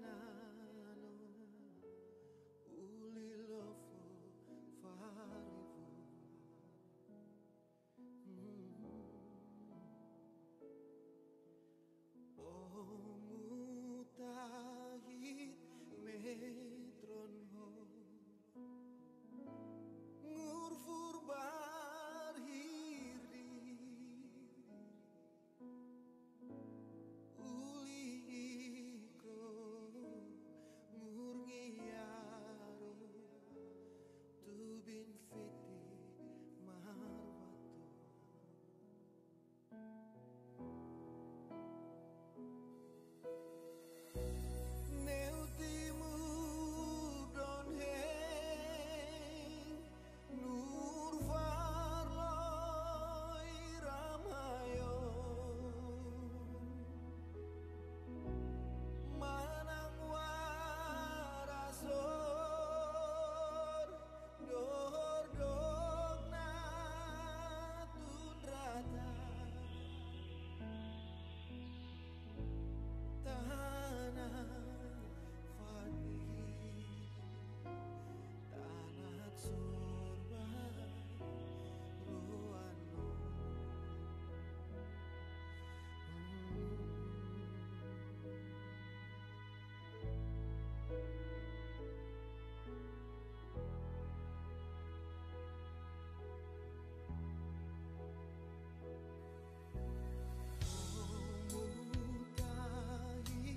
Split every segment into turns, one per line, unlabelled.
nano ulilofo farivu oh mutahid metronho ngurfur barhiri uli ikro ngurngiyaro tubin fiti marwatu neutimu don heng nur farloi ramayo manang warasor dor dogna tundrata tanah fani tanah sorban ruano mutahi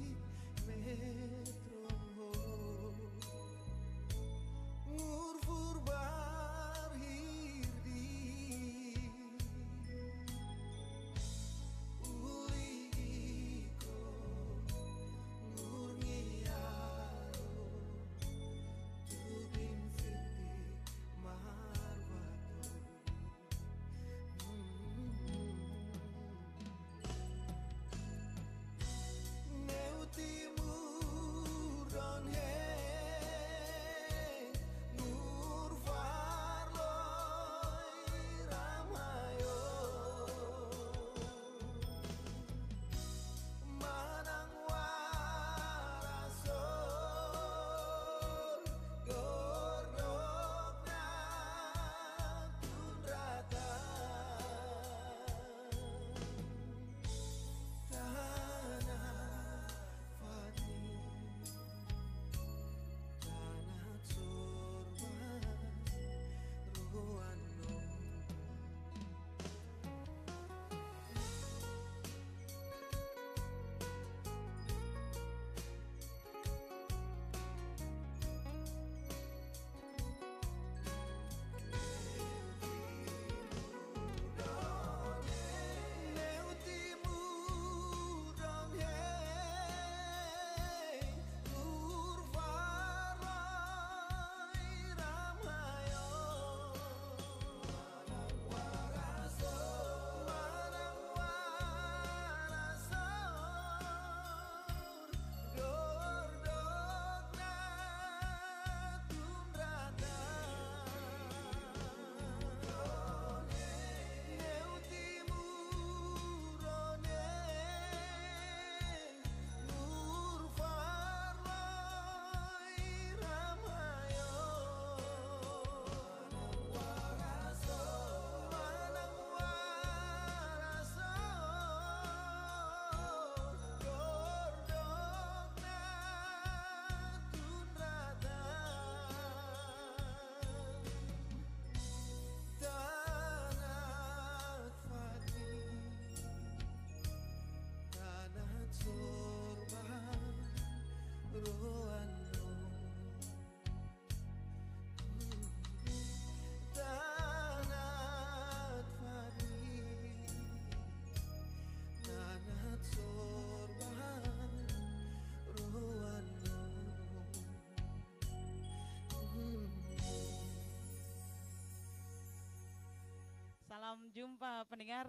metro ngurfur barhirdi uli iko ngurngiyaro tubin fiti marwato neutimu don heng nur farloi ramayo manang warasor gordogna tundrata tanah fani tanah sorban ruano neutimu don heng nur farloi ramayo manang warasor gordogna tundrata neutimu don heng nur farloi ramayo manang warasor gordogna tundrata tanah fani tanah sorban ruano tanah fani tanah sorban ruano
Salam jumpa pendengar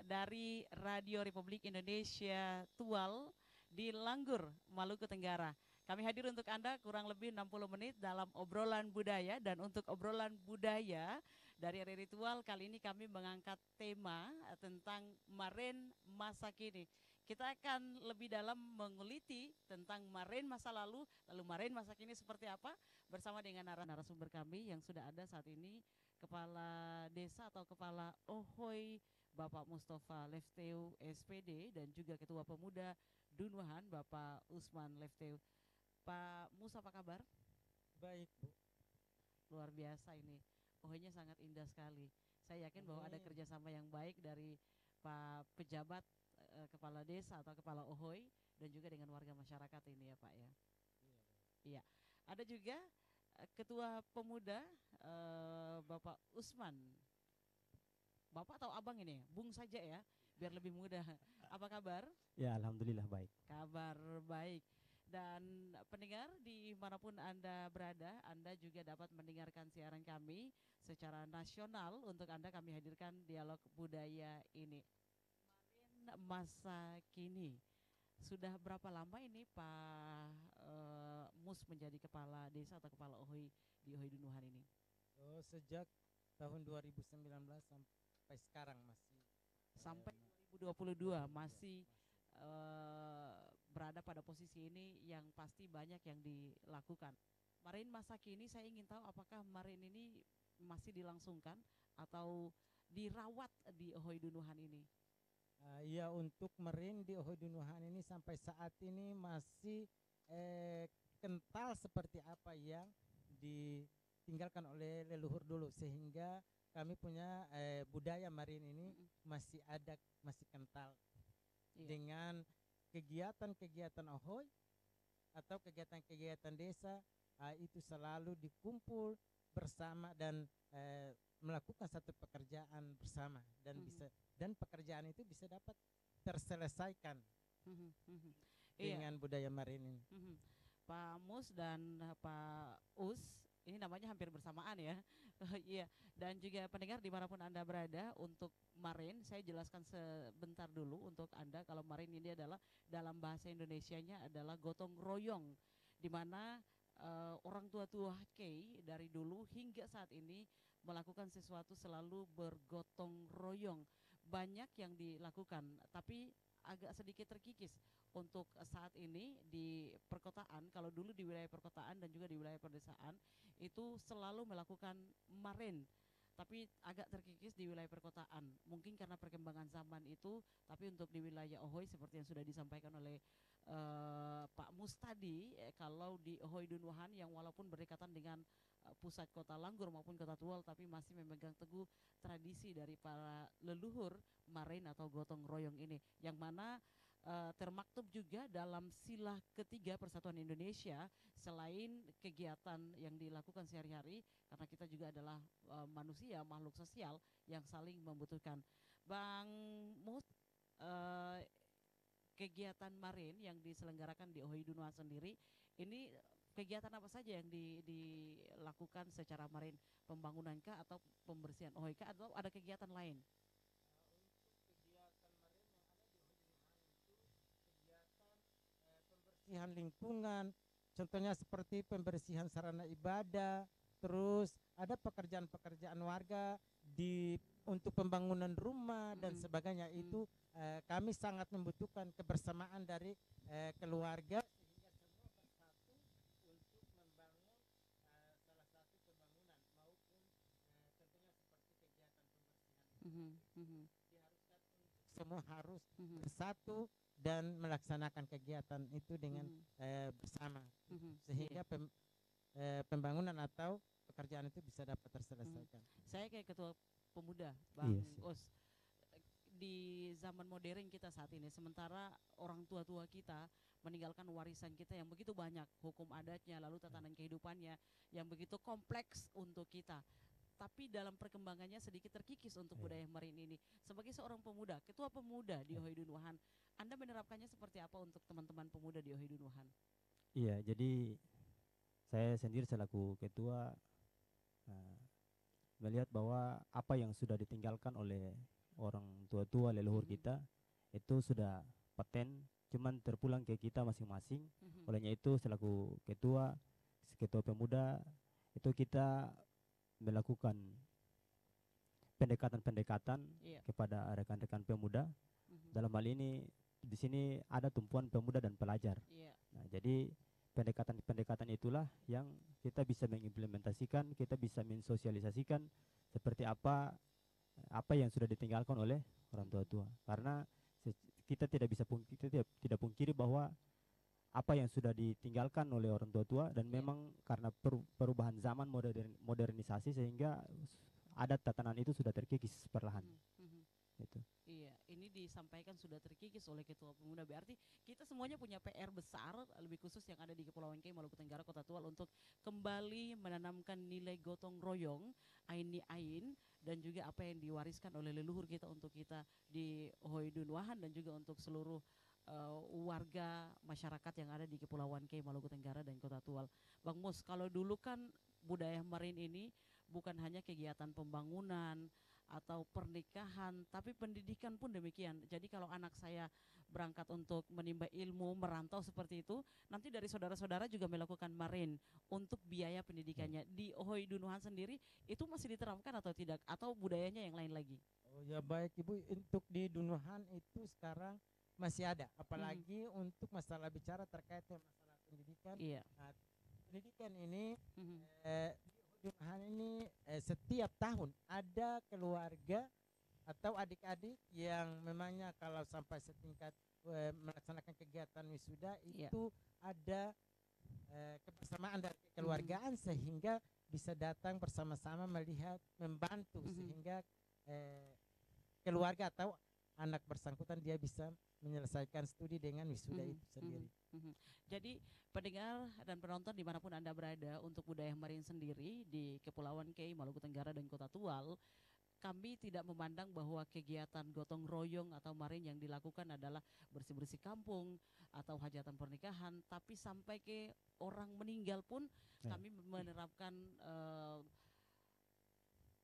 dari Radio Republik Indonesia Tual di Langgur, Maluku Tenggara. Kami hadir untuk Anda kurang lebih 60 menit dalam obrolan budaya, dan untuk obrolan budaya dari Ritual kali ini kami mengangkat tema tentang Maren masa kini. kita akan lebih dalam menguliti tentang Marin masa lalu Marin masa kini seperti apa bersama dengan narasumber kami yang sudah ada saat ini, Kepala Desa atau Kepala Ohoy Bapak Mustafa Lefteu SPD dan juga Ketua Pemuda Dunwahan Bapak Usman Lefteu. Pak Mus, apa kabar?
Baik, Bu.
Luar biasa ini. Ohoynya sangat indah sekali. Saya yakin bahwa ada kerjasama yang baik dari Pak pejabat kepala desa atau kepala Ohoy dan juga dengan warga masyarakat ini ya Pak ya. Iya. Ada juga Ketua Pemuda Bapak Usman. Bapak atau Abang ini? Bung saja ya, biar lebih mudah. Apa kabar?
Ya, alhamdulillah baik.
Kabar baik. Dan pendengar dimanapun Anda berada, Anda juga dapat mendengarkan siaran kami secara nasional. Untuk Anda kami hadirkan dialog budaya ini. Kemarin masa kini. Sudah berapa lama ini Pak Mus menjadi kepala desa atau kepala Ohoy di Ohoy Dunwahan ini?
Oh, sejak tahun 2019 sampai sekarang masih.
Sampai 2022 masih berada pada posisi ini yang pasti banyak yang dilakukan. Marin masa kini saya ingin tahu apakah Marin ini masih dilangsungkan atau dirawat di Ohoy Dunwahan ini?
Iya, untuk Marin di Ohoy Dunwahan ini sampai saat ini masih kental seperti apa yang ditinggalkan oleh leluhur dulu, sehingga kami punya budaya Marin ini masih ada, masih kental. Iya. Dengan kegiatan-kegiatan Ohoy atau kegiatan-kegiatan desa itu selalu dikumpul bersama dan melakukan satu pekerjaan bersama dan pekerjaan itu bisa dapat terselesaikan dengan budaya Marin ini.
Pak Mus dan Pak Us ini namanya hampir bersamaan ya. Iya. Dan juga pendengar dimanapun Anda berada, untuk Marin saya jelaskan sebentar dulu untuk Anda. Kalau Marin ini adalah dalam bahasa Indonesianya adalah gotong royong, di mana orang tua-tua Kei dari dulu hingga saat ini melakukan sesuatu selalu bergotong royong. Banyak yang dilakukan, tapi agak sedikit terkikis untuk saat ini di perkotaan. Kalau dulu di wilayah perkotaan dan juga di wilayah pedesaan itu selalu melakukan Marin, tapi agak terkikis di wilayah perkotaan. Mungkin karena perkembangan zaman itu, tapi untuk di wilayah Ohoy seperti yang sudah disampaikan oleh Pak Mus tadi, kalau di Ohoy Dunwahan yang walaupun berdekatan dengan pusat kota Langgur maupun kota Tual, tapi masih memegang teguh tradisi dari para leluhur Marin atau gotong royong ini, yang mana termaktub juga dalam sila ketiga Persatuan Indonesia. Selain kegiatan yang dilakukan sehari-hari, karena kita juga adalah manusia, makhluk sosial yang saling membutuhkan. Bang Mus, kegiatan Marin yang diselenggarakan di Ohoy Dunwahan sendiri, ini kegiatan apa saja yang dilakukan secara Marin? Pembangunankah atau pembersihan Ohoy kah atau ada kegiatan lain?
Pembersihan lingkungan, contohnya seperti pembersihan sarana ibadah, terus ada pekerjaan-pekerjaan warga untuk pembangunan rumah dan sebagainya. Itu kami sangat membutuhkan kebersamaan dari keluarga, sehingga semua bersatu untuk membangun salah satu pembangunan maupun tentunya seperti kegiatan pembersihan. Diharuskan semua harus bersatu dan melaksanakan kegiatan itu dengan bersama, sehingga pembangunan atau pekerjaan itu bisa dapat terselesaikan.
Saya kayak Ketua Pemuda, Bang Us, di zaman modern kita saat ini, sementara orang tua-tua kita meninggalkan warisan kita yang begitu banyak, hukum adatnya, lalu tatanan kehidupannya yang begitu kompleks untuk kita, tapi dalam perkembangannya sedikit terkikis untuk budaya Marin ini. Sebagai seorang pemuda, Ketua Pemuda di Ohoy Dunwahan, Anda menerapkannya seperti apa untuk teman-teman pemuda di Ohoy Dunwahan?
Iya, jadi saya sendiri selaku ketua melihat bahwa apa yang sudah ditinggalkan oleh orang tua-tua leluhur kita itu sudah paten, cuman terpulang ke kita masing-masing. Olehnya itu selaku ketua pemuda itu kita melakukan pendekatan-pendekatan kepada rekan-rekan pemuda. Dalam hal ini di sini ada tumpuan pemuda dan pelajar.
Iya.
Nah, jadi pendekatan-pendekatan itulah yang kita bisa mengimplementasikan, kita bisa mensosialisasikan seperti apa yang sudah ditinggalkan oleh orang tua-tua. Karena kita tidak bisa kita tidak pungkiri bahwa apa yang sudah ditinggalkan oleh orang tua-tua dan memang karena perubahan zaman modernisasi sehingga adat tatanan itu sudah terkikis perlahan. Itu.
Iya, ini disampaikan sudah terkikis oleh Ketua Pemuda. Berarti kita semuanya punya PR besar, lebih khusus yang ada di Kepulauan K, Maluku Tenggara, Kota Tual, untuk kembali menanamkan nilai gotong royong, aini ain, dan juga apa yang diwariskan oleh leluhur kita untuk kita di Hoydunwahan dan juga untuk seluruh warga masyarakat yang ada di Kepulauan K, Maluku Tenggara dan Kota Tual. Bang Mus, kalau dulu kan budaya marin ini bukan hanya kegiatan pembangunan atau pernikahan, tapi pendidikan pun demikian. Jadi kalau anak saya berangkat untuk menimba ilmu, merantau seperti itu, nanti dari saudara-saudara juga melakukan marin untuk biaya pendidikannya. Di Hoydunwahan sendiri itu masih diterapkan atau tidak? Atau budayanya yang lain lagi?
Oh ya baik Ibu, untuk di Dunuhan itu sekarang masih ada, apalagi untuk masalah bicara terkait dengan masalah pendidikan.
Iya.
Nah, pendidikan ini di Dunuhan ini setiap tahun ada keluarga atau adik-adik yang memangnya kalau sampai setingkat melaksanakan kegiatan wisuda itu ada kebersamaan dari kekeluargaan sehingga bisa datang bersama-sama melihat, membantu sehingga keluarga atau anak bersangkutan dia bisa menyelesaikan studi dengan wisuda itu sendiri.
Jadi pendengar dan penonton dimanapun Anda berada, untuk budaya marin sendiri di Kepulauan K, Maluku Tenggara dan Kota Tual, kami tidak memandang bahwa kegiatan gotong royong atau marin yang dilakukan adalah bersih-bersih kampung atau hajatan pernikahan, tapi sampai ke orang meninggal pun kami menerapkan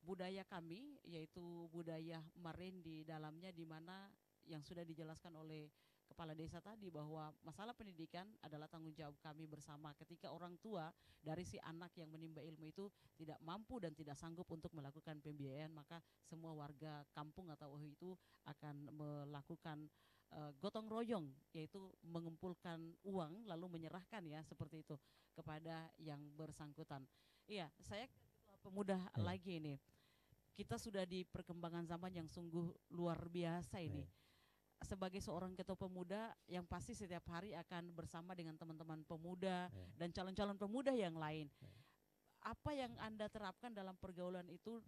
budaya kami, yaitu budaya marin di dalamnya, di mana yang sudah dijelaskan oleh kepala desa tadi bahwa masalah pendidikan adalah tanggung jawab kami bersama. Ketika orang tua dari si anak yang menimba ilmu itu tidak mampu dan tidak sanggup untuk melakukan pembiayaan, maka semua warga kampung atau itu akan melakukan gotong royong, yaitu mengumpulkan uang lalu menyerahkan ya seperti itu kepada yang bersangkutan. Iya, saya Ketua Pemuda lagi ini. Kita sudah di perkembangan zaman yang sungguh luar biasa ini. Sebagai seorang ketua pemuda yang pasti setiap hari akan bersama dengan teman-teman pemuda dan calon-calon pemuda yang lain. Apa yang Anda terapkan dalam pergaulan itu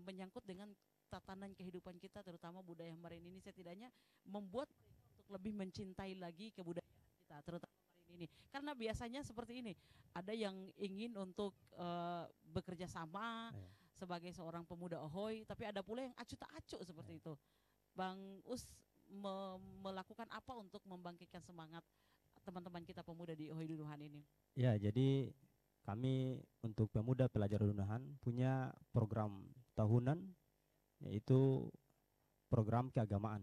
menyangkut dengan tatanan kehidupan kita, terutama budaya marin ini, setidaknya membuat mereka untuk lebih mencintai lagi kebudayaan kita, terutama marin ini. Karena biasanya seperti ini, ada yang ingin untuk bekerja sama sebagai seorang pemuda Ahoy, tapi ada pula yang acuh tak acuh seperti itu. Bang Us melakukan apa untuk membangkitkan semangat teman-teman kita pemuda di Hoydunwahan ini?
Ya, jadi kami untuk pemuda pelajar Dunuhan punya program tahunan, yaitu program keagamaan.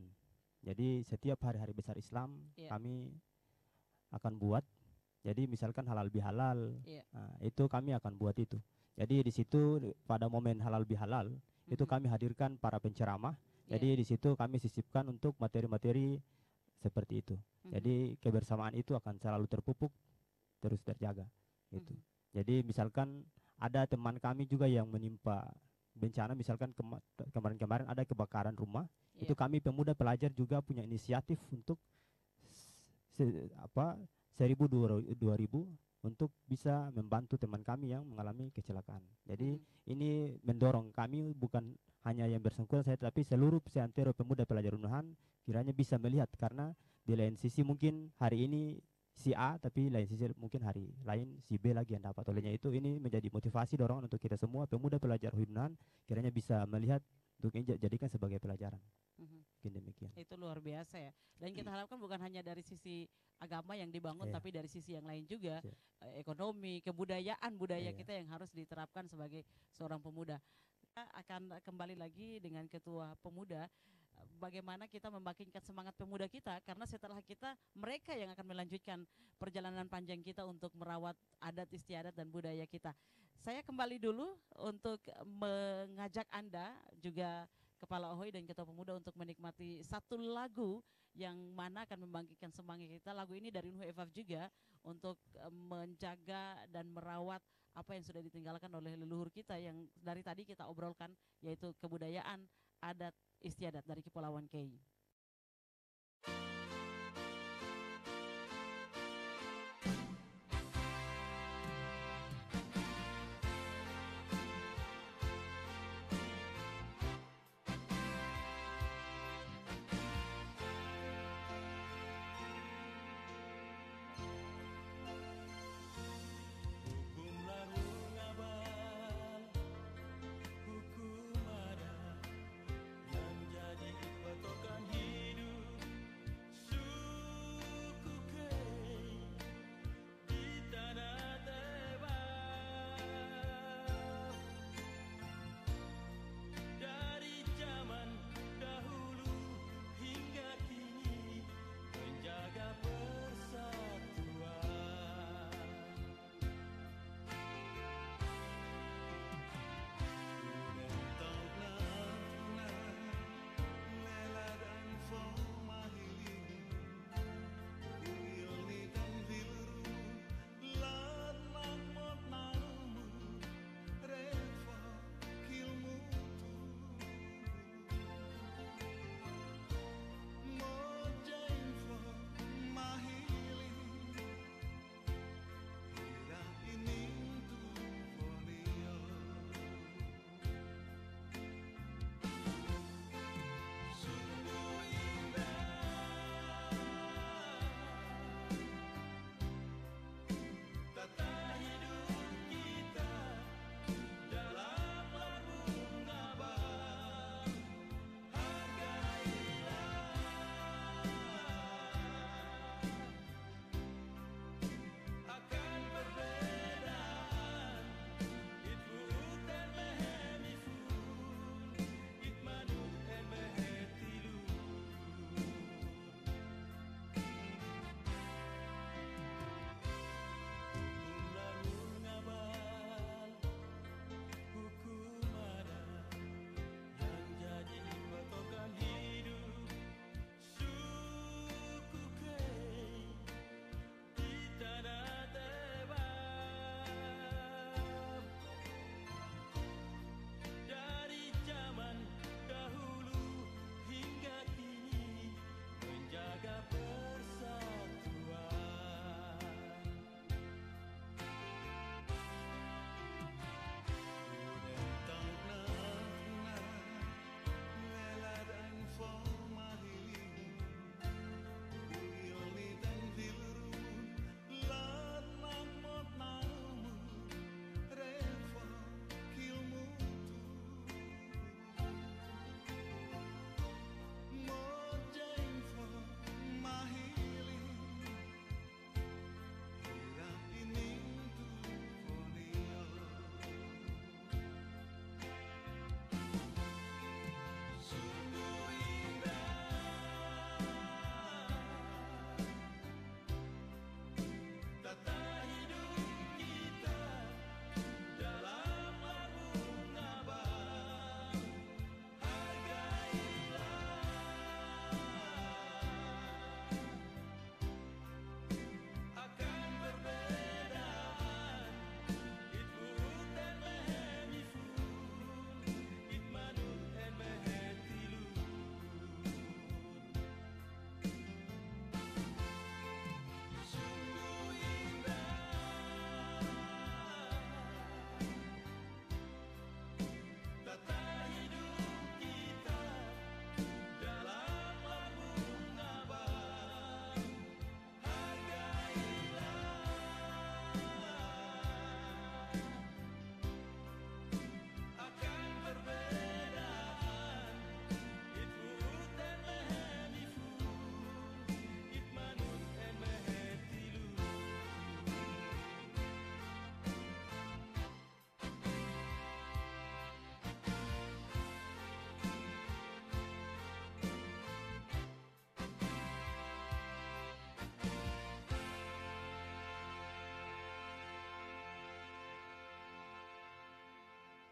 Jadi setiap hari-hari besar Islam kami akan buat. Jadi misalkan halal bihalal, itu kami akan buat itu. Jadi di situ pada momen halal bihalal itu kami hadirkan para penceramah. Jadi di situ kami sisipkan untuk materi-materi seperti itu. Jadi kebersamaan itu akan selalu terpupuk, terus terjaga gitu. Jadi misalkan ada teman kami juga yang menimpa bencana, misalkan kemarin-kemarin ada kebakaran rumah, itu kami pemuda pelajar juga punya inisiatif untuk 1.000 2.000 untuk bisa membantu teman kami yang mengalami kecelakaan. Jadi ini mendorong kami bukan hanya yang bersangkutan saya, tapi seluruh seantero pemuda pelajar Dunuhan kiranya bisa melihat, karena di lain sisi mungkin hari ini si A, tapi lain sisi mungkin hari lain si B lagi yang dapat. Olehnya itu ini menjadi motivasi dorongan untuk kita semua pemuda pelajar Dunuhan kiranya bisa melihat untuk jadikan sebagai pelajaran. Mungkin demikian.
Itu luar biasa ya. Dan kita harapkan bukan hanya dari sisi agama yang dibangun, tapi dari sisi yang lain juga, ekonomi, kebudayaan, budaya kita yang harus diterapkan sebagai seorang pemuda. Kita akan kembali lagi dengan Ketua Pemuda, bagaimana kita membangkitkan semangat pemuda kita, karena setelah kita, mereka yang akan melanjutkan perjalanan panjang kita untuk merawat adat istiadat dan budaya kita. Saya kembali dulu untuk mengajak Anda juga Kepala Ahoy dan Ketua Pemuda untuk menikmati satu lagu yang mana akan membangkitkan semangat kita. Lagu ini dari Nuh Efaf juga untuk menjaga dan merawat apa yang sudah ditinggalkan oleh leluhur kita yang dari tadi kita obrolkan, yaitu kebudayaan adat istiadat dari Kepulauan Kei.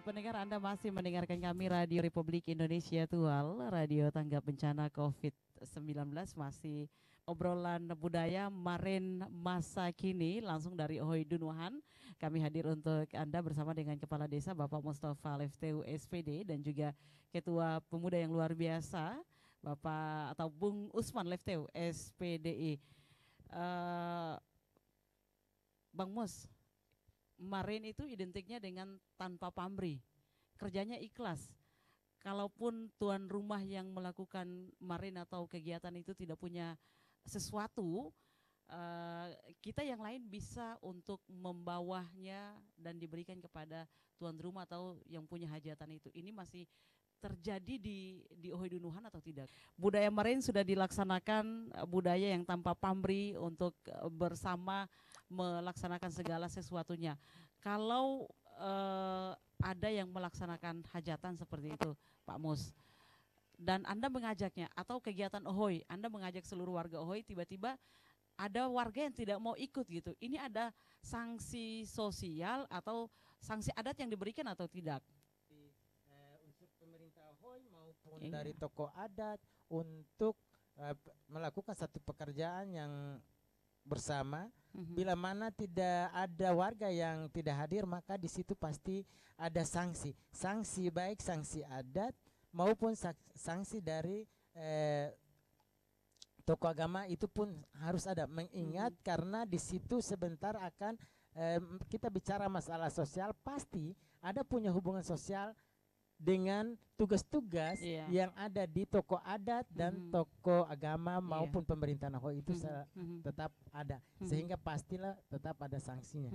Pendengar, Anda masih mendengarkan kami Radio Republik Indonesia Tual, Radio Tanggap Bencana COVID-19. COVID-19, masih obrolan budaya Maren masa kini langsung dari Ohoi Dunuhan. Kami hadir untuk Anda bersama dengan Kepala Desa Bapak Mustafa Lefteu SPD dan juga Ketua Pemuda yang luar biasa Bapak atau Bung Usman Lefteu SPDI. Bang Mus, Maren itu identiknya dengan tanpa pamrih, kerjanya ikhlas. Kalaupun tuan rumah yang melakukan Maren atau kegiatan itu tidak punya sesuatu, kita yang lain bisa untuk membawanya dan diberikan kepada tuan rumah atau yang punya hajatan itu. Ini masih terjadi di Ohoi Dunuhan atau tidak? Budaya Maren sudah dilaksanakan, budaya yang tanpa pamrih untuk bersama melaksanakan segala sesuatunya. Kalau ada yang melaksanakan hajatan seperti itu, Pak Mus, dan Anda mengajaknya atau kegiatan Ohoi, Anda mengajak seluruh warga Ohoi, tiba-tiba ada warga yang tidak mau ikut gitu. Ini ada sanksi sosial atau sanksi adat yang diberikan atau tidak?
Unsur pemerintah Ohoi maupun dari tokoh adat untuk melakukan satu pekerjaan yang bersama. Bila mana tidak ada warga yang tidak hadir, maka di situ pasti ada sanksi. Sanksi baik sanksi adat maupun sanksi dari tokoh agama itu pun harus ada. Mengingat karena di situ sebentar akan kita bicara masalah sosial, pasti ada punya hubungan sosial dengan tugas-tugas yang ada di tokoh adat dan tokoh agama maupun pemerintahan Ohoi itu tetap ada, sehingga pastilah tetap ada sanksinya.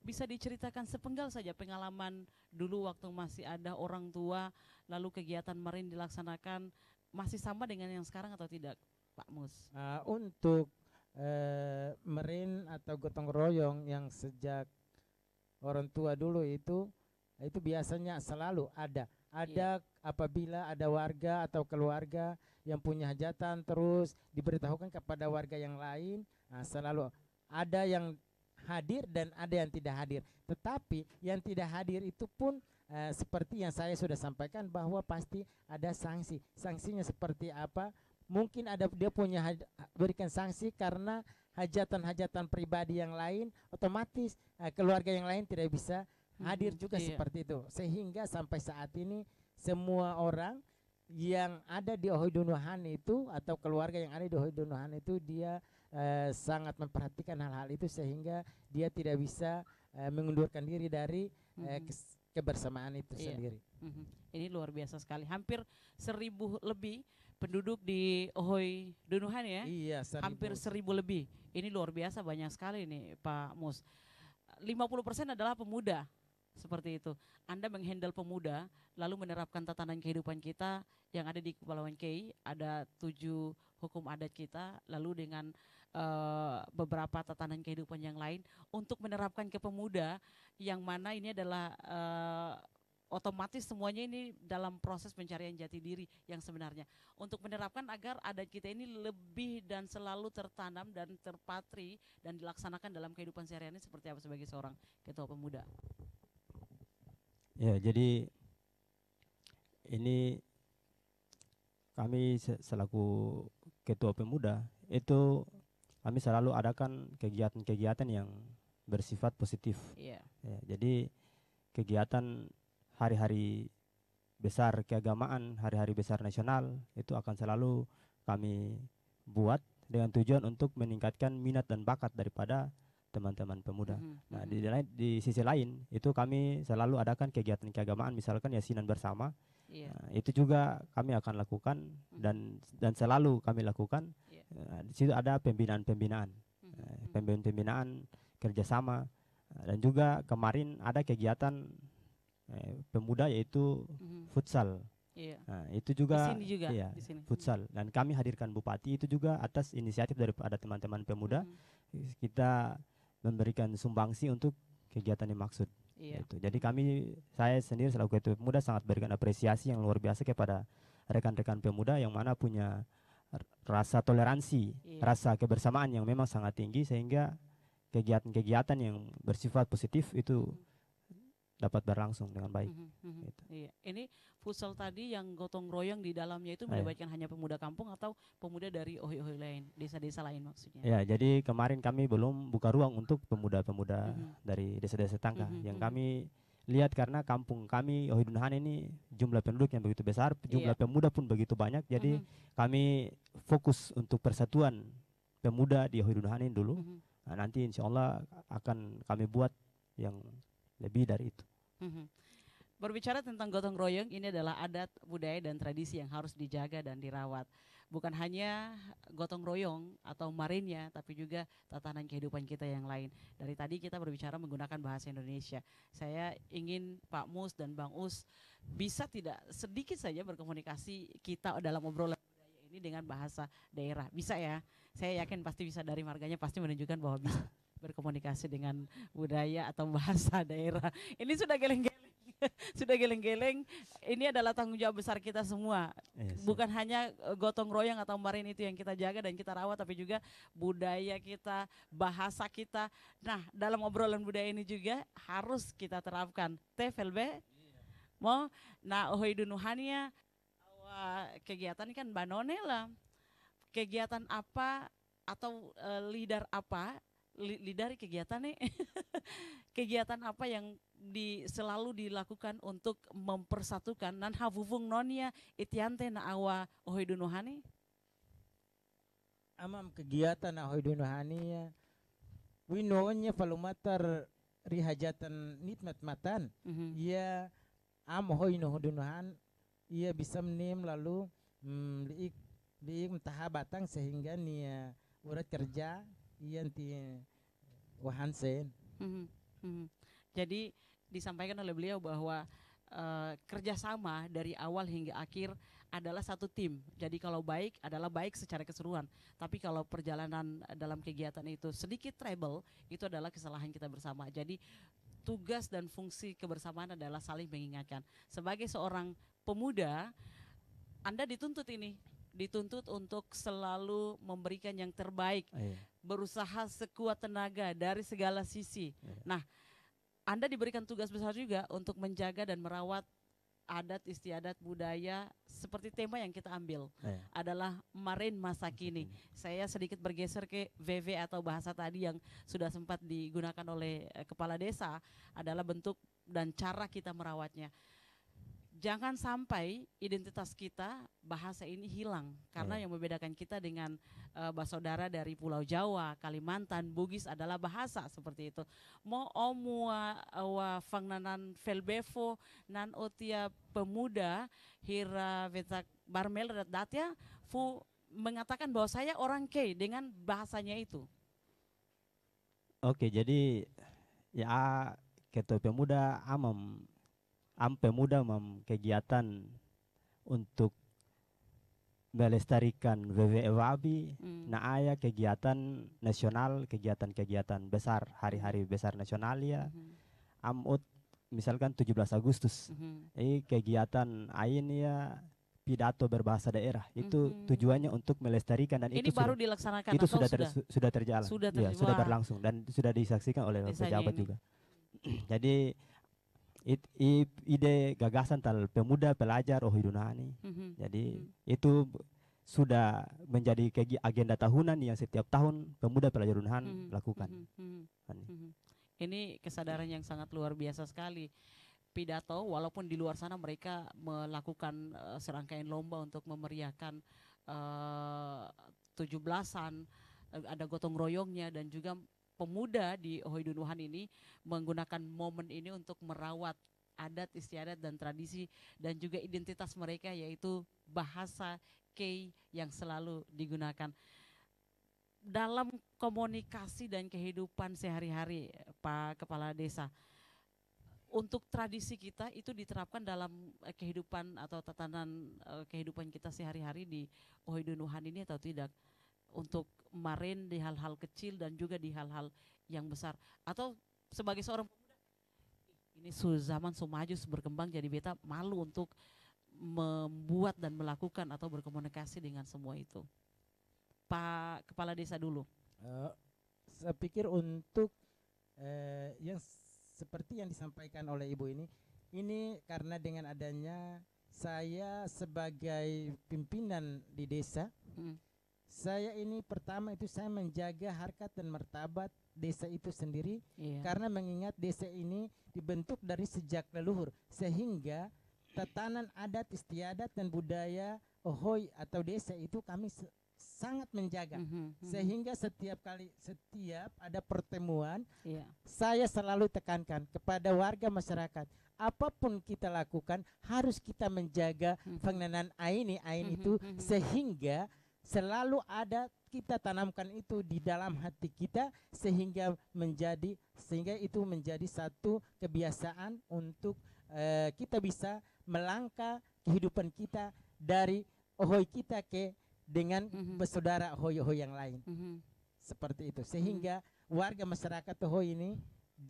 Bisa diceritakan sepenggal saja pengalaman dulu waktu masih ada orang tua, lalu kegiatan Maren dilaksanakan, masih sama dengan yang sekarang atau tidak, Pak Mus?
Untuk Maren atau gotong royong yang sejak orang tua dulu itu biasanya selalu ada apabila ada warga atau keluarga yang punya hajatan terus diberitahukan kepada warga yang lain, selalu ada yang hadir dan ada yang tidak hadir. Tetapi yang tidak hadir itu pun seperti yang saya sudah sampaikan bahwa pasti ada sanksi. Sanksinya seperti apa? Mungkin ada dia punya berikan sanksi karena hajatan-hajatan pribadi yang lain, otomatis keluarga yang lain tidak bisa hadir juga seperti itu, sehingga sampai saat ini semua orang yang ada di Ohoi Dunuhan itu atau keluarga yang ada di Ohoi Dunuhan itu dia sangat memperhatikan hal-hal itu sehingga dia tidak bisa mengundurkan diri dari kebersamaan itu sendiri.
Ini luar biasa sekali, hampir 1.000 lebih penduduk di Ohoi Dunuhan ya.
Iya, 1.000.
Hampir 1.000 lebih. Ini luar biasa banyak sekali nih Pak Mus. 50% adalah pemuda. Seperti itu. Anda menghandle pemuda, lalu menerapkan tatanan kehidupan kita yang ada di Kepulauan Kei, ada 7 hukum adat kita, lalu dengan beberapa tatanan kehidupan yang lain untuk menerapkan ke pemuda, yang mana ini adalah otomatis semuanya ini dalam proses pencarian jati diri yang sebenarnya. Untuk menerapkan agar adat kita ini lebih dan selalu tertanam dan terpatri dan dilaksanakan dalam kehidupan sehari-hari seperti apa sebagai seorang ketua pemuda.
Ya, jadi ini kami selaku ketua pemuda itu kami selalu adakan kegiatan-kegiatan yang bersifat positif. Ya, jadi kegiatan hari-hari besar keagamaan, hari-hari besar nasional itu akan selalu kami buat dengan tujuan untuk meningkatkan minat dan bakat daripada teman-teman pemuda. Nah, di sisi lain itu kami selalu adakan kegiatan keagamaan, misalkan yasinan bersama. Nah, itu juga kami akan lakukan dan selalu kami lakukan. Di situ ada pembinaan-pembinaan, pembinaan kerjasama, dan juga kemarin ada kegiatan pemuda yaitu futsal. Nah, itu juga,
di sini juga
iya,
di sini.
futsal, dan kami hadirkan bupati itu juga atas inisiatif daripada teman-teman pemuda. Kita memberikan sumbangsi untuk kegiatan yang maksud. Itu. Jadi saya sendiri selaku ketua pemuda sangat berikan apresiasi yang luar biasa kepada rekan-rekan pemuda yang mana punya rasa toleransi, rasa kebersamaan yang memang sangat tinggi, sehingga kegiatan-kegiatan yang bersifat positif itu dapat berlangsung dengan baik. Gitu.
Iya. Ini futsal tadi yang gotong royong di dalamnya itu
Iya.
melibatkan hanya pemuda kampung atau pemuda dari ohi-ohi lain, desa-desa lain maksudnya?
Ya, jadi kemarin kami belum buka ruang untuk pemuda-pemuda dari desa-desa tetangga. Yang kami lihat karena kampung kami Ohidunhan ini jumlah penduduk yang begitu besar, jumlah pemuda pun begitu banyak. Jadi kami fokus untuk persatuan pemuda di Ohidunhan ini dulu. Nah, nanti insya Allah akan kami buat yang lebih dari itu.
Berbicara tentang gotong royong, ini adalah adat, budaya, dan tradisi yang harus dijaga dan dirawat. Bukan hanya gotong royong atau marinnya, tapi juga tatanan kehidupan kita yang lain. Dari tadi kita berbicara menggunakan bahasa Indonesia. Saya ingin Pak Mus dan Bang Us bisa tidak sedikit saja berkomunikasi kita dalam obrolan budaya ini dengan bahasa daerah. Bisa ya? Saya yakin pasti bisa, dari marganya pasti menunjukkan bahwa bisa berkomunikasi dengan budaya atau bahasa daerah. Ini sudah geleng-geleng. Sudah geleng-geleng. Ini adalah tanggung jawab besar kita semua. Bukan hanya gotong royong atau marin itu yang kita jaga dan kita rawat, tapi juga budaya kita, bahasa kita. Nah, dalam obrolan budaya ini juga harus kita terapkan. TFLB mau nah ohidunuhania kegiatan kan banone lah. Kegiatan apa atau leader apa? Dari kegiatan nih kegiatan apa yang selalu dilakukan untuk mempersatukan nan havuvung nonia itiante na awa ohidunuhani?
Amam kegiatan Ohidunnuhani ya winonya falumatar rihajatan nitmat matan ia Ohidunnuhan ia bisa menim lalu liik mentaha batang sehingga nia urat kerja yanti wahansen.
Jadi disampaikan oleh beliau bahwa kerjasama dari awal hingga akhir adalah satu tim. Jadi kalau baik adalah baik secara keseluruhan. Tapi kalau perjalanan dalam kegiatan itu sedikit trouble, itu adalah kesalahan kita bersama. Jadi tugas dan fungsi kebersamaan adalah saling mengingatkan. Sebagai seorang pemuda, Anda dituntut untuk selalu memberikan yang terbaik, berusaha sekuat tenaga dari segala sisi. Nah, Anda diberikan tugas besar juga untuk menjaga dan merawat adat istiadat budaya seperti tema yang kita ambil adalah marin masa kini. Saya sedikit bergeser ke VV atau bahasa tadi yang sudah sempat digunakan oleh kepala desa, adalah bentuk dan cara kita merawatnya. Jangan sampai identitas kita, bahasa ini hilang. Karena yang membedakan kita dengan bersaudara dari Pulau Jawa, Kalimantan, Bugis adalah bahasa seperti itu. Mo omua wa fangnanan felbevo nan otia pemuda hira vetak barmel datya fu mengatakan bahwa saya orang K dengan bahasanya itu.
Oke, jadi ya ketua pemuda pemuda kegiatan untuk melestarikan WWE Wabi, aya kegiatan nasional, kegiatan besar, hari-hari besar nasional ya. Misalkan 17 Agustus. Kegiatan ain ya pidato berbahasa daerah. Itu tujuannya untuk melestarikan dan
ini
itu
baru dilaksanakan
itu
atau
sudah terjalan. Sudah berlangsung dan sudah disaksikan oleh pejabat juga. Jadi ide gagasan pemuda pelajar Ohidunnuhani. Jadi itu sudah menjadi agenda tahunan yang setiap tahun pemuda pelajar Ohidunnuhan lakukan.
Ini kesadaran yang sangat luar biasa sekali. Pidato walaupun di luar sana mereka melakukan serangkaian lomba untuk memeriahkan 17-an, ada gotong royongnya, dan juga pemuda di Ohidunnuhan ini menggunakan momen ini untuk merawat adat istiadat dan tradisi dan juga identitas mereka, yaitu bahasa K yang selalu digunakan dalam komunikasi dan kehidupan sehari-hari. Pak Kepala Desa, untuk tradisi kita itu diterapkan dalam kehidupan atau tatanan kehidupan kita sehari-hari di Ohidunnuhan ini atau tidak? Untuk marin di hal-hal kecil dan juga di hal-hal yang besar, atau sebagai seorang pemuda ini zaman maju berkembang, jadi beta malu untuk membuat dan melakukan atau berkomunikasi dengan semua itu. Pak Kepala Desa dulu.
Saya pikir untuk yang seperti yang disampaikan oleh Ibu ini karena dengan adanya saya sebagai pimpinan di desa,
Mm.
saya ini pertama itu saya menjaga harkat dan martabat desa itu sendiri,
Iya.
karena mengingat desa ini dibentuk dari sejak leluhur, sehingga tatanan adat istiadat dan budaya Ohoi atau desa itu kami sangat menjaga.
Mhm, mhm.
Sehingga setiap ada pertemuan,
Iya.
saya selalu tekankan kepada warga masyarakat, apapun kita lakukan harus kita menjaga
Mhm.
pengenalan ain
Mhm,
itu,
mhm.
sehingga selalu ada kita tanamkan itu di dalam hati kita, sehingga itu menjadi satu kebiasaan untuk kita bisa melangkah kehidupan kita dari Ohoi kita dengan
Mhm.
bersaudara Ohoi yang lain.
Mhm.
Seperti itu, sehingga warga masyarakat Ohoi ini,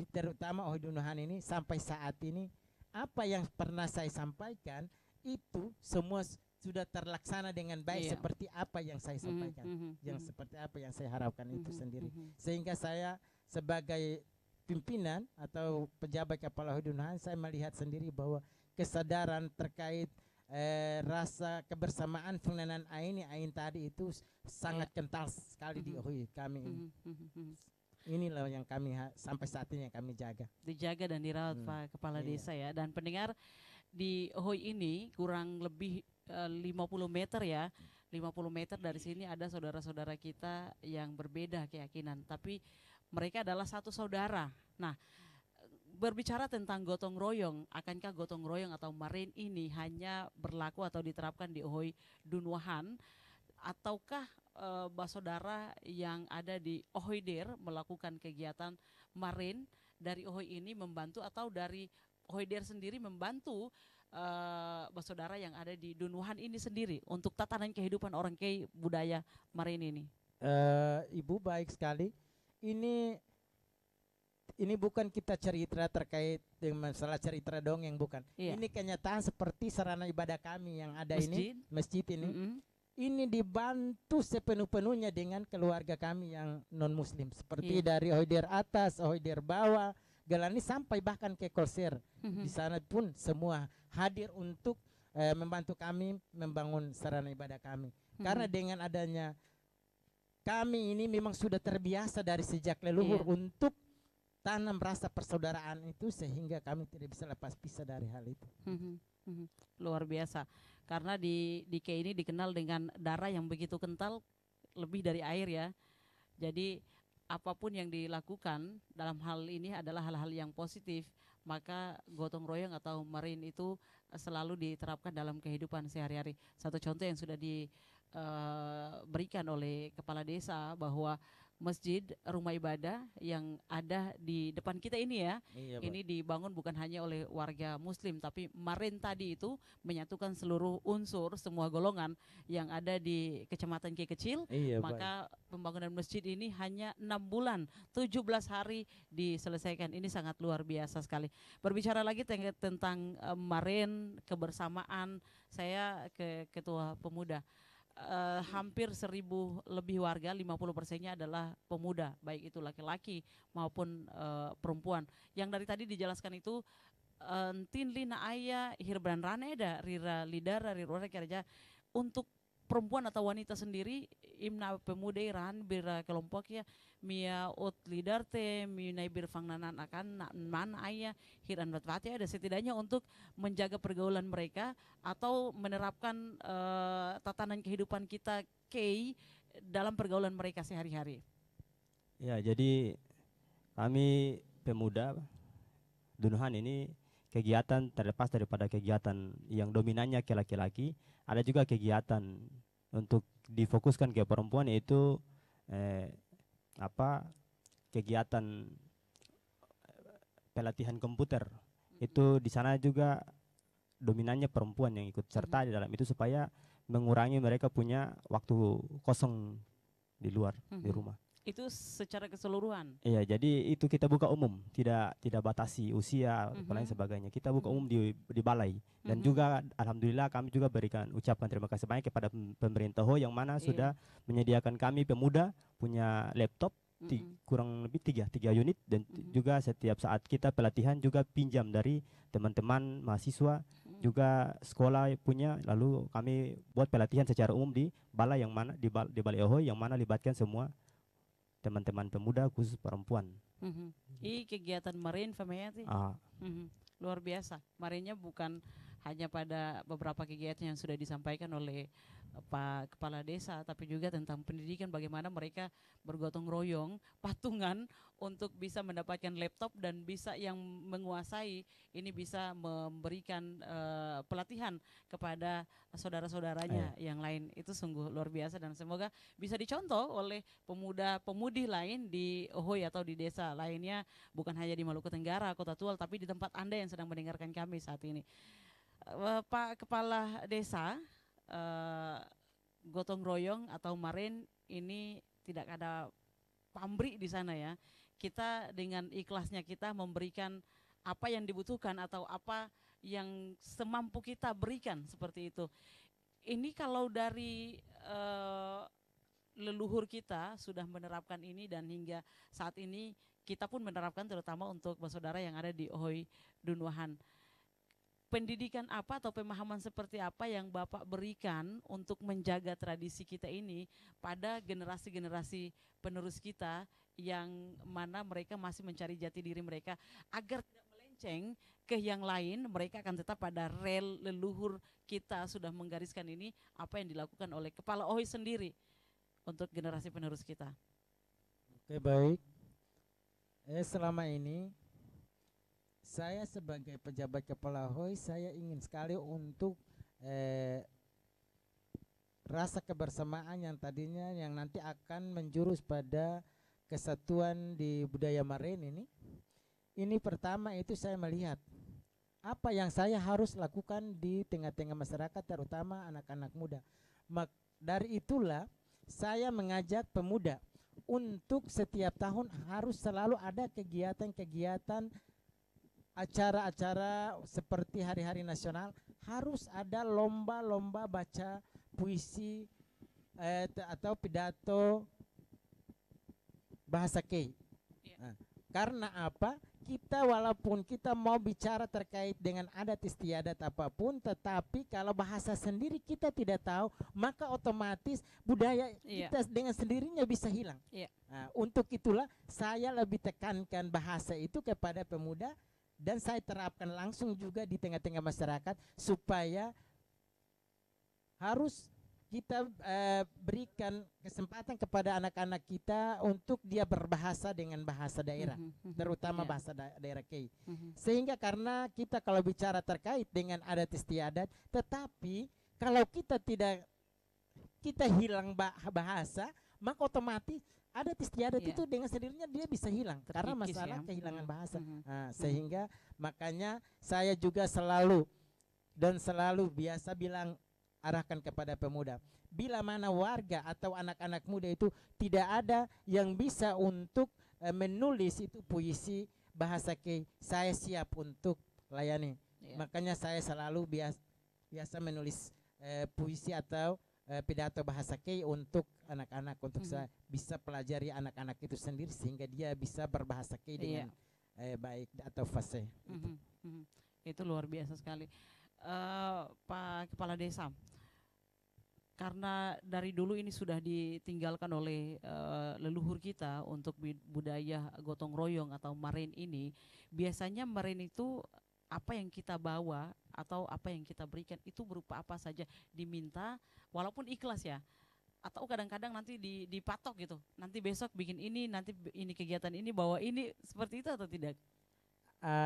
terutama Ohoi Dunuhan ini, sampai saat ini apa yang pernah saya sampaikan itu semua sudah terlaksana dengan baik,
Iya.
seperti apa yang saya
Mhm,
sampaikan,
mhm,
yang
mhm.
seperti apa yang saya harapkan itu
Mhm,
sendiri.
mhm.
Sehingga saya sebagai pimpinan atau pejabat kepala Ohoi Dunuhan, saya melihat sendiri bahwa kesadaran terkait rasa kebersamaan pengenalan ain tadi itu sangat kental sekali di
Mhm.
Ohoi kami ini.
Mhm, mhm, mhm.
Inilah yang kami sampai saat ini yang kami jaga.
Dijaga dan dirawat Pak Kepala
Iya.
Desa ya. Dan pendengar, di Ohoi ini kurang lebih 50 meter ya. 50 meter dari sini ada saudara-saudara kita yang berbeda keyakinan, tapi mereka adalah satu saudara. Nah, berbicara tentang gotong royong, akankah gotong royong atau marin ini hanya berlaku atau diterapkan di Ohoi Dunuhan, ataukah saudara yang ada di Ohoidir melakukan kegiatan marin dari Ohoi ini membantu, atau dari Ohoidir sendiri membantu saudara yang ada di Dunuhan ini sendiri untuk tatanan kehidupan orang Kei budaya marin ini?
Ibu baik sekali. Ini bukan kita cerita terkait dengan masalah cerita dongeng, bukan.
Iya.
Ini kenyataan seperti sarana ibadah kami yang ada ini, masjid ini.
Mm-mm.
Ini dibantu sepenuh-penuhnya dengan keluarga kami yang non muslim, seperti
Iya.
dari Ohoidir atas, Ohoidir bawah, Galani sampai bahkan ke Kolser.
Mhm.
Di sana pun semua hadir untuk membantu kami membangun sarana ibadah kami. Karena dengan adanya kami ini memang sudah terbiasa dari sejak leluhur
Iya.
untuk tanam rasa persaudaraan itu, sehingga kami tidak bisa lepas pisah dari hal itu.
Mhm, mhm. Luar biasa, karena di Kei ini dikenal dengan darah yang begitu kental, lebih dari air ya. Jadi apapun yang dilakukan dalam hal ini adalah hal-hal yang positif, maka gotong royong atau marin itu selalu diterapkan dalam kehidupan sehari-hari. Satu contoh yang sudah diberikan oleh kepala desa, bahwa masjid rumah ibadah yang ada di depan kita ini ya,
Iya,
ini dibangun bukan hanya oleh warga muslim, tapi marin tadi itu menyatukan seluruh unsur, semua golongan yang ada di Kecamatan Kei Kecil.
Iya,
Maka pembangunan masjid ini hanya 6 bulan, 17 hari diselesaikan. Ini sangat luar biasa sekali. Berbicara lagi tentang marin, kebersamaan, saya ke Ketua Pemuda. Hampir 1.000 lebih warga, 50%-nya adalah pemuda, baik itu laki-laki maupun perempuan. Yang dari tadi dijelaskan itu tin lina aya hirbran raneda rira lidara rirora kerja. Untuk perempuan atau wanita sendiri, imna pemuda iran bira kelompok ya, mia ut lidar te minai birfang nanan akan man aya hiran batwati ada, setidaknya untuk menjaga pergaulan mereka atau menerapkan tatanan kehidupan kita Kei dalam pergaulan mereka sehari-hari.
Ya, jadi kami pemuda Dunuhan ini kegiatan terlepas daripada kegiatan yang dominannya ke laki-laki, ada juga kegiatan untuk difokuskan ke perempuan, yaitu kegiatan pelatihan komputer. Itu di sana juga dominannya perempuan yang ikut serta di dalam itu, supaya mengurangi mereka punya waktu kosong di luar, di rumah.
Itu secara keseluruhan.
Iya, jadi itu kita buka umum, tidak batasi usia dan lain sebagainya. Kita buka umum di balai, dan juga alhamdulillah kami juga berikan ucapkan terima kasih banyak kepada pemerintah yang mana sudah menyediakan kami pemuda punya laptop kurang lebih tiga unit dan
Mhm.
juga setiap saat kita pelatihan juga pinjam dari teman-teman mahasiswa juga sekolah punya, lalu kami buat pelatihan secara umum di balai yang mana di Balai Ohoi yang mana libatkan semua teman-teman pemuda khusus perempuan.
I kegiatan Marin Fameyati.
Ah,
Luar biasa. Marinnya bukan hanya pada beberapa kegiatan yang sudah disampaikan oleh Pak Kepala Desa, tapi juga tentang pendidikan, bagaimana mereka bergotong royong, patungan untuk bisa mendapatkan laptop dan bisa yang menguasai ini bisa memberikan pelatihan kepada saudara-saudaranya yang lain. Itu sungguh luar biasa dan semoga bisa dicontoh oleh pemuda-pemudi lain di Ohoi atau di desa lainnya, bukan hanya di Maluku Tenggara, Kota Tual, tapi di tempat Anda yang sedang mendengarkan kami saat ini. Pak Kepala Desa, gotong royong atau Marin ini tidak ada pamrih di sana ya. Kita dengan ikhlasnya kita memberikan apa yang dibutuhkan atau apa yang semampu kita berikan seperti itu. Ini kalau dari leluhur kita sudah menerapkan ini dan hingga saat ini kita pun menerapkan, terutama untuk saudara yang ada di Ohoi Dunhuahan. Pendidikan apa atau pemahaman seperti apa yang Bapak berikan untuk menjaga tradisi kita ini pada generasi-generasi penerus kita yang mana mereka masih mencari jati diri mereka agar tidak melenceng ke yang lain, mereka akan tetap pada rel leluhur kita sudah menggariskan ini, apa yang dilakukan oleh Kepala Ohoi sendiri untuk generasi penerus kita.
Oke, baik. Selama ini saya sebagai pejabat Kepala Ohoi, saya ingin sekali untuk rasa kebersamaan yang tadinya yang nanti akan menjurus pada kesatuan di budaya Marin ini. Ini pertama itu saya melihat apa yang saya harus lakukan di tengah-tengah masyarakat, terutama anak-anak muda. Dari itulah saya mengajak pemuda untuk setiap tahun harus selalu ada kegiatan-kegiatan, acara-acara seperti hari-hari nasional, harus ada lomba-lomba baca puisi atau pidato bahasa Kei. Nah, karena apa? Kita walaupun kita mau bicara terkait dengan adat istiadat apapun, tetapi kalau bahasa sendiri kita tidak tahu, maka otomatis budaya kita dengan sendirinya bisa hilang. Nah, untuk itulah saya lebih tekankan bahasa itu kepada pemuda, dan saya terapkan langsung juga di tengah-tengah masyarakat supaya harus kita berikan kesempatan kepada anak-anak kita untuk dia berbahasa dengan bahasa daerah, terutama bahasa daerah Kei. Sehingga karena kita kalau bicara terkait dengan adat istiadat, tetapi kalau kita hilang bahasa, maka otomatis adat istiadat itu dengan sendirinya dia bisa hilang karena masalah kehilangan bahasa. Sehingga makanya saya juga selalu biasa bilang, arahkan kepada pemuda, bila mana warga atau anak-anak muda itu tidak ada yang bisa untuk menulis itu puisi bahasa Kei, saya siap untuk layani. Makanya saya selalu biasa menulis puisi atau pidato bahasa Kei untuk anak-anak, untuk saya bisa pelajari anak-anak itu sendiri sehingga dia bisa berbahasa Kei dengan baik atau fasih.
Itu luar biasa sekali. Pak Kepala Desa, karena dari dulu ini sudah ditinggalkan oleh leluhur kita untuk budaya gotong royong atau Marin ini, biasanya Marin itu apa yang kita bawa atau apa yang kita berikan itu berupa apa saja, diminta walaupun ikhlas ya, atau kadang-kadang nanti dipatok gitu, nanti besok bikin ini, nanti ini kegiatan ini, bawa ini, seperti itu atau tidak?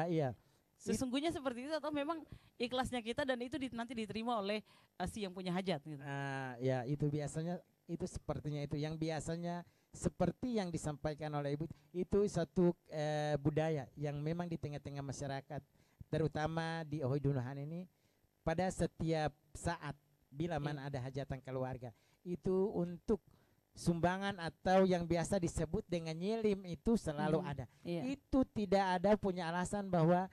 Iya.
Sesungguhnya seperti itu atau memang ikhlasnya kita dan itu nanti diterima oleh si yang punya hajat gitu?
Ya itu biasanya itu sepertinya itu yang biasanya seperti yang disampaikan oleh Ibu, itu satu budaya yang memang di tengah-tengah masyarakat, terutama di Ohoi Dunhuahan ini, pada setiap saat bila mana ada hajatan keluarga itu untuk sumbangan atau yang biasa disebut dengan nyelim itu selalu ada. Itu tidak ada punya alasan bahwa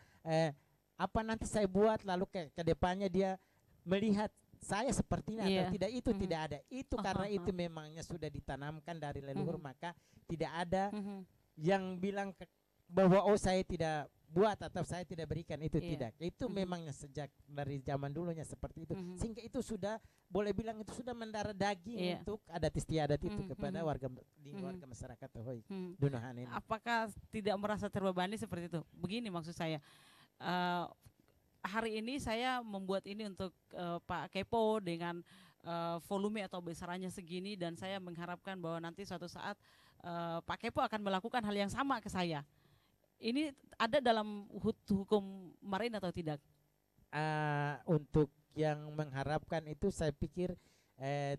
apa nanti saya buat lalu ke depannya dia melihat saya seperti ini
Iya.
atau tidak, itu
Mhm.
tidak ada. Itu
Oh,
karena
oh,
itu memangnya sudah ditanamkan dari leluhur,
Mhm.
maka tidak ada
Mhm.
yang bilang bahwa oh saya tidak buat atau saya tidak berikan, itu
Iya.
tidak. Itu
Mhm.
memangnya sejak dari zaman dulunya seperti itu.
Mhm.
Sehingga itu sudah boleh bilang itu sudah mendarah daging
Iya.
untuk adat istiadat itu
Mhm,
kepada
mhm.
di
Mhm.
warga masyarakat Ahoy
Mhm.
Dunuhan ini.
Apakah tidak merasa terbebani seperti itu? Begini maksud saya, eh, hari ini saya membuat ini untuk Pak Kepo dengan volume atau besarannya segini, dan saya mengharapkan bahwa nanti suatu saat Pak Kepo akan melakukan hal yang sama ke saya. Ini ada dalam hukum marin atau tidak?
Untuk yang mengharapkan itu saya pikir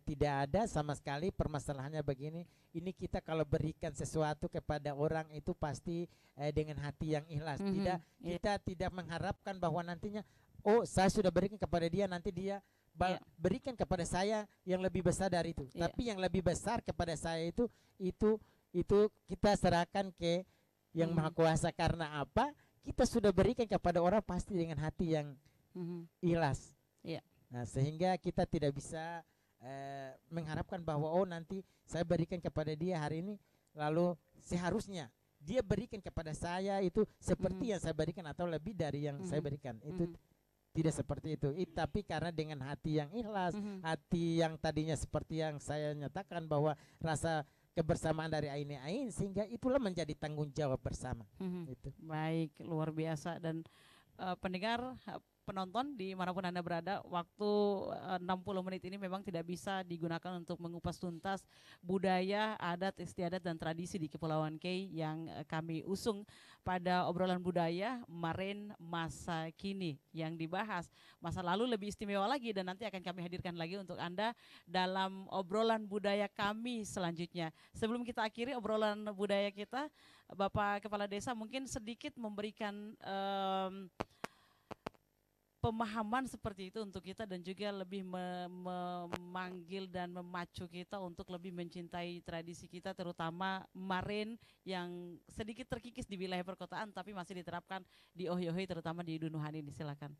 tidak ada sama sekali. Permasalahannya begini, ini kita kalau berikan sesuatu kepada orang itu pasti dengan hati yang ikhlas.
Mhm,
Tidak,
iya.
kita tidak mengharapkan bahwa nantinya oh saya sudah berikan kepada dia, nanti dia
Iya.
berikan kepada saya yang lebih besar dari itu.
Iya.
Tapi yang lebih besar kepada saya itu kita serahkan ke yang
Mhm.
Maha Kuasa. Karena apa? Kita sudah berikan kepada orang pasti dengan hati yang
Mhm.
ikhlas.
Iya.
Nah, sehingga kita tidak bisa mengharapkan bahwa oh nanti saya berikan kepada dia hari ini, lalu seharusnya dia berikan kepada saya itu seperti yang saya berikan atau lebih dari yang saya berikan. Itu tidak seperti itu. Tapi karena dengan hati yang ikhlas, hati yang tadinya seperti yang saya nyatakan bahwa rasa kebersamaan dari Ain Ain, sehingga itulah menjadi tanggung jawab bersama. Itu.
Baik, luar biasa. Dan pendengar, penonton dimanapun Anda berada, waktu 60 menit ini memang tidak bisa digunakan untuk mengupas tuntas budaya, adat, istiadat, dan tradisi di Kepulauan Kei yang kami usung pada obrolan budaya Maren masa kini. Yang dibahas masa lalu lebih istimewa lagi, dan nanti akan kami hadirkan lagi untuk Anda dalam obrolan budaya kami selanjutnya. Sebelum kita akhiri obrolan budaya kita, Bapak Kepala Desa mungkin sedikit memberikan pemahaman seperti itu untuk kita, dan juga lebih memanggil dan memacu kita untuk lebih mencintai tradisi kita, terutama Maren yang sedikit terkikis di wilayah perkotaan tapi masih diterapkan di Ohi-Ohi, terutama di Dunuhan ini. Silakan.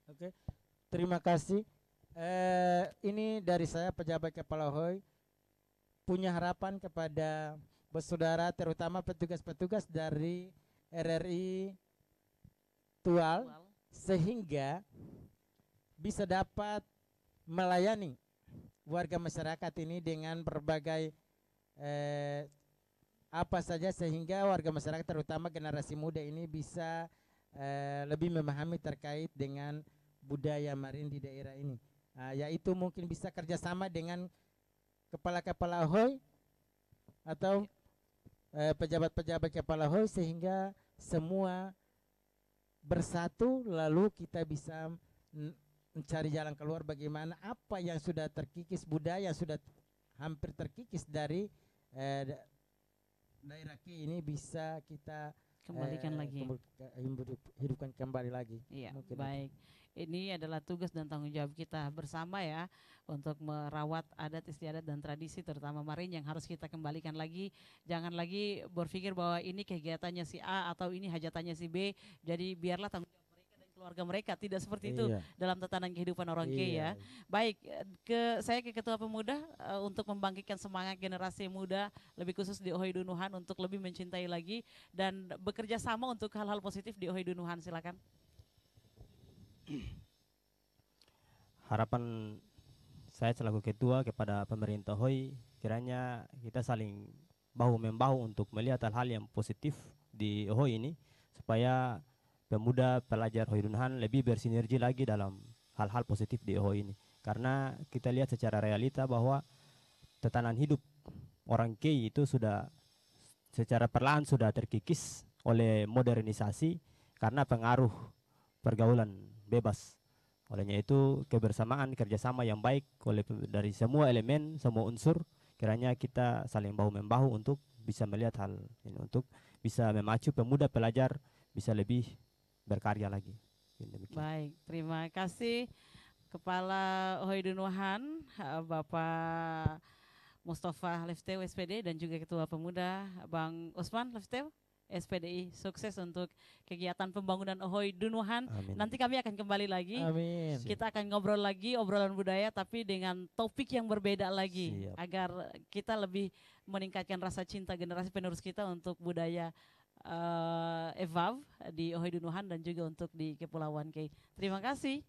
Oke, terima kasih. Ini dari saya, pejabat Kepala Ahoy, punya harapan kepada bersaudara, terutama petugas-petugas dari RRI Tual, sehingga bisa dapat melayani warga masyarakat ini dengan berbagai apa saja, sehingga warga masyarakat terutama generasi muda ini bisa lebih memahami terkait dengan budaya Maren di daerah ini. Yaitu mungkin bisa kerjasama dengan kepala-kepala Ahoy atau pejabat-pejabat Kepala Ahoy, sehingga semua bersatu, lalu kita bisa mencari jalan keluar bagaimana apa yang sudah terkikis, budaya yang sudah hampir terkikis dari daerah Ki ini bisa kita
Kembalikan lagi.
hidupkan kembali lagi.
Iya,
Mungkin
baik. Ini adalah tugas dan tanggung jawab kita bersama ya, untuk merawat adat istiadat dan tradisi terutama Maren yang harus kita kembalikan lagi. Jangan lagi berpikir bahwa ini kegiatannya si A atau ini hajatannya si B, jadi biarlah tanggung jawab mereka dan keluarga mereka. Tidak seperti itu
Iya.
dalam tatanan kehidupan orang Kei ya. Baik, saya ke Ketua Pemuda untuk membangkitkan semangat generasi muda, lebih khusus di Ohi Dunuhan, untuk lebih mencintai lagi dan bekerja sama untuk hal-hal positif di Ohi Dunuhan. Silakan.
Harapan saya selaku ketua kepada pemerintah Hoi, kiranya kita saling bahu membahu untuk melihat hal-hal yang positif di Hoi ini, supaya pemuda pelajar Hoi Dunuhan lebih bersinergi lagi dalam hal-hal positif di Hoi ini. Karena kita lihat secara realita bahwa tatanan hidup orang Kei itu sudah secara perlahan sudah terkikis oleh modernisasi karena pengaruh pergaulan bebas. Olehnya itu kebersamaan, kerjasama yang baik dari semua elemen, semua unsur, kiranya kita saling bahu membahu untuk bisa melihat hal ini, untuk bisa memacu pemuda pelajar bisa lebih berkarya lagi. Demikian.
Baik, terima kasih Kepala Ohi Dunuhan Bapak Mustafa Lefteu SPD, dan juga Ketua Pemuda Bang Usman Lefteu. SPDI. Sukses untuk kegiatan pembangunan Ohoi Dunuhan.
Amin.
Nanti kami akan kembali lagi.
Amin.
Kita akan ngobrol lagi obrolan budaya tapi dengan topik yang berbeda lagi.
Siap.
Agar kita lebih meningkatkan rasa cinta generasi penerus kita untuk budaya EVAV di Ohoi Dunuhan dan juga untuk di Kepulauan Kei. Terima kasih.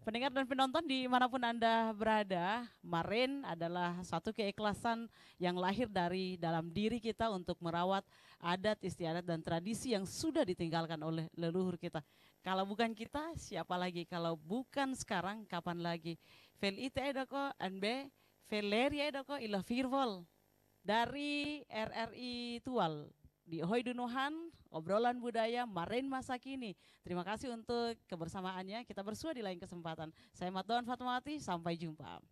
Pendengar dan penonton dimanapun Anda berada, Maren adalah satu keikhlasan yang lahir dari dalam diri kita untuk merawat adat, istiadat, dan tradisi yang sudah ditinggalkan oleh leluhur kita. Kalau bukan kita, siapa lagi? Kalau bukan sekarang, kapan lagi? Fel ite edoko, anbe, veleria edoko ila firvol. Dari RRI Tual, di Ohoi Dunuhan, obrolan budaya Maren masa kini. Terima kasih untuk kebersamaannya. Kita bersua di lain kesempatan. Saya Matdoan Fatmawati, sampai jumpa.